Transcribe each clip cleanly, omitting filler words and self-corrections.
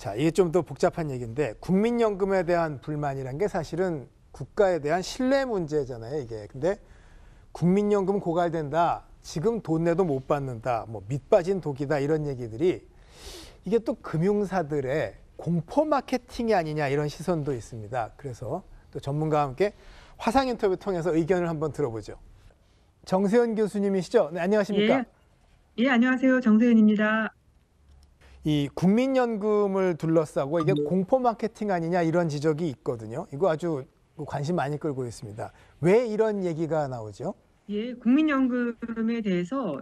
자, 이게 좀 더 복잡한 얘기인데 국민연금에 대한 불만이란 게 사실은 국가에 대한 신뢰 문제잖아요, 이게. 근데 국민연금 고갈된다. 지금 돈 내도 못 받는다. 뭐 밑빠진 독이다 이런 얘기들이 이게 또 금융사들의 공포 마케팅이 아니냐 이런 시선도 있습니다. 그래서 또 전문가와 함께 화상 인터뷰 통해서 의견을 한번 들어보죠. 정세현 교수님이시죠? 네, 안녕하십니까? 예, 안녕하세요. 정세윤입니다. 이 국민연금을 둘러싸고 이게 공포 마케팅 아니냐 이런 지적이 있거든요. 이거 아주 관심 많이 끌고 있습니다. 왜 이런 얘기가 나오죠? 예, 국민연금에 대해서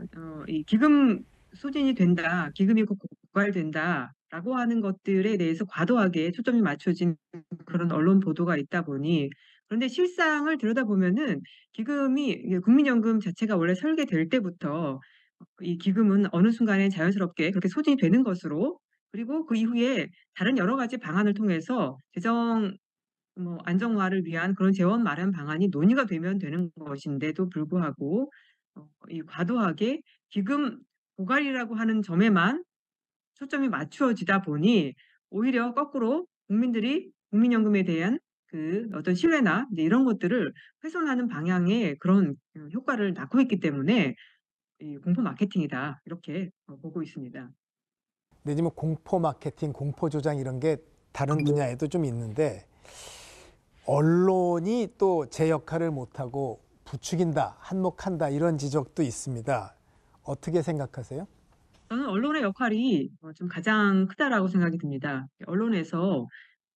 이 기금 소진이 된다, 기금이 고갈된다라고 하는 것들에 대해서 과도하게 초점이 맞춰진 그런 언론 보도가 있다 보니 그런데 실상을 들여다보면은 이게 국민연금 자체가 원래 설계될 때부터 이 기금은 어느 순간에 자연스럽게 그렇게 소진이 되는 것으로 그리고 그 이후에 다른 여러 가지 방안을 통해서 재정 안정화를 위한 그런 재원 마련 방안이 논의가 되면 되는 것인데도 불구하고 이 과도하게 기금 고갈이라고 하는 점에만 초점이 맞추어지다 보니 오히려 거꾸로 국민들이 국민연금에 대한 그 어떤 신뢰나 이제 이런 것들을 훼손하는 방향의 그런 효과를 낳고 있기 때문에 이 '공포 마케팅이다.' 이렇게 보고 있습니다. 근데 이제 뭐 공포 마케팅, 공포 조장 이런 게 다른 분야에도 좀 있는데 언론이 또 제 역할을 못하고 부추긴다, 한몫한다 이런 지적도 있습니다. 어떻게 생각하세요? 저는 언론의 역할이 좀 가장 크다라고 생각이 듭니다. 언론에서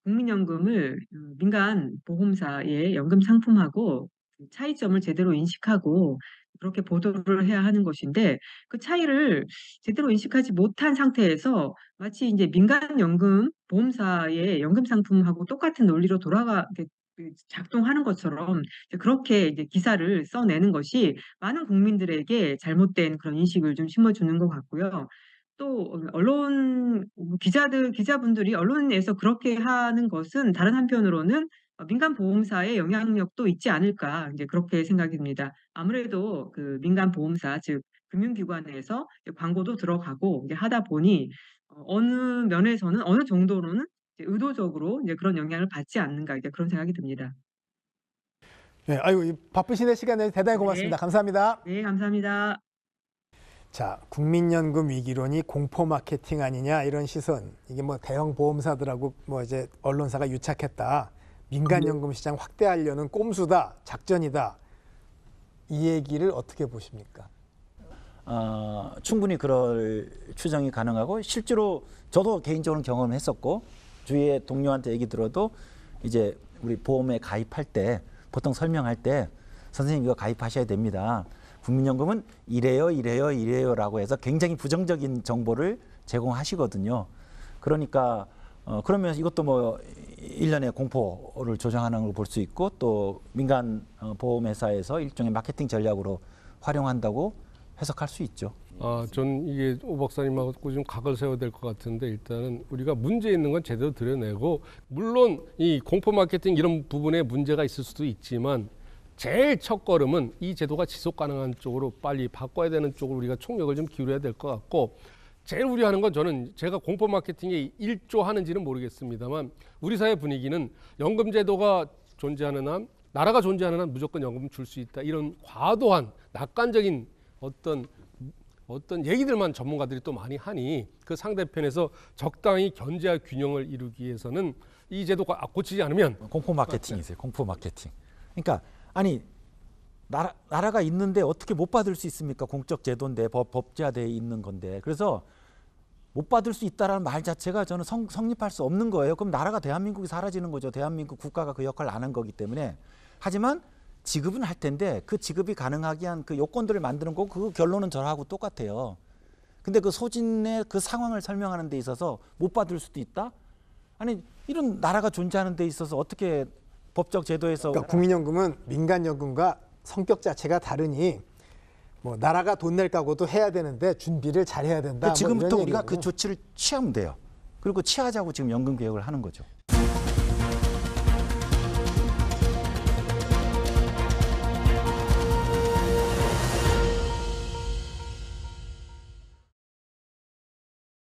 국민연금을 민간 보험사의 연금 상품하고 그 차이점을 제대로 인식하고 그렇게 보도를 해야 하는 것인데 그 차이를 제대로 인식하지 못한 상태에서 마치 이제 민간 연금 보험사의 연금 상품하고 똑같은 논리로 돌아가 이렇게 그 작동하는 것처럼 이제 그렇게 이제 기사를 써내는 것이 많은 국민들에게 잘못된 그런 인식을 좀 심어주는 것 같고요. 또 언론 기자분들이 언론에서 그렇게 하는 것은 다른 한편으로는 '민간 보험사의 영향력도 있지 않을까.' 인제 그렇게 생각이 듭니다. 아무래도 그 민간 보험사 즉 금융기관에서 이제 광고도 들어가고 이제 하다 보니 어느 면에서는 어느 정도로는 이제 '의도적으로 이제 그런 영향을 받지 않는가.' 이제 그런 생각이 듭니다. 네, 아유, 이 바쁘신 시간에 대단히 네. 고맙습니다. 감사합니다. 네 감사합니다. 자, 국민연금 위기론이 공포 마케팅 아니냐 이런 시선. 이게 뭐 대형 보험사들하고 뭐 이제 언론사가 유착했다. 민간연금 시장 확대하려는 꼼수다, 작전이다. 이 얘기를 어떻게 보십니까? 충분히 그럴 추정이 가능하고 실제로 저도 개인적으로 경험했었고 주위에 동료한테 얘기 들어도 이제 우리 보험에 가입할 때 보통 설명할 때 선생님 이거 가입하셔야 됩니다. 국민연금은 이래요라고 해서 굉장히 부정적인 정보를 제공하시거든요. 그러니까 그러면 이것도 뭐 일련의 공포를 조장하는 걸 볼 수 있고 또 민간 보험회사에서 일종의 마케팅 전략으로 활용한다고 해석할 수 있죠. 전 이게 오 박사님하고 좀 각을 세워야 될 것 같은데 일단은 우리가 문제 있는 건 제대로 드러내고 물론 이 공포 마케팅 이런 부분에 문제가 있을 수도 있지만 제일 첫 걸음은 이 제도가 지속 가능한 쪽으로 빨리 바꿔야 되는 쪽으로 우리가 총력을 좀 기울여야 될 것 같고 제일 우려하는 건 저는 제가 공포 마케팅에 일조하는지는 모르겠습니다만 우리 사회 분위기는 연금 제도가 존재하는 한 나라가 존재하는 한 무조건 연금 줄 수 있다 이런 과도한 낙관적인 어떤 얘기들만 전문가들이 또 많이 하니 그 상대편에서 적당히 견제와 균형을 이루기 위해서는 이 제도가 고치지 않으면 공포 마케팅이세요. 공포 마케팅. 그러니까 아니 나라가 있는데 어떻게 못 받을 수 있습니까? 공적 제도인데 법제화되어 있는 건데. 그래서 못 받을 수 있다라는 말 자체가 저는 성립할 수 없는 거예요. 그럼 나라가 대한민국이 사라지는 거죠. 대한민국 국가가 그 역할을 안 한 거기 때문에. 하지만 지급은 할 텐데 그 지급이 가능하게 한 그 요건들을 만드는 거고 그 결론은 저하고 똑같아요. 근데 그 소진의 그 상황을 설명하는 데 있어서 못 받을 수도 있다? 아니 이런 나라가 존재하는 데 있어서 어떻게 법적 제도에서 그러니까 국민연금은 민간연금과 성격 자체가 다르니 뭐 나라가 돈 낼 각오도 해야 되는데 준비를 잘 해야 된다. 지금부터 뭐 우리가 얘기군요. 그 조치를 취하면 돼요. 그리고 취하자고 지금 연금 개혁을 하는 거죠.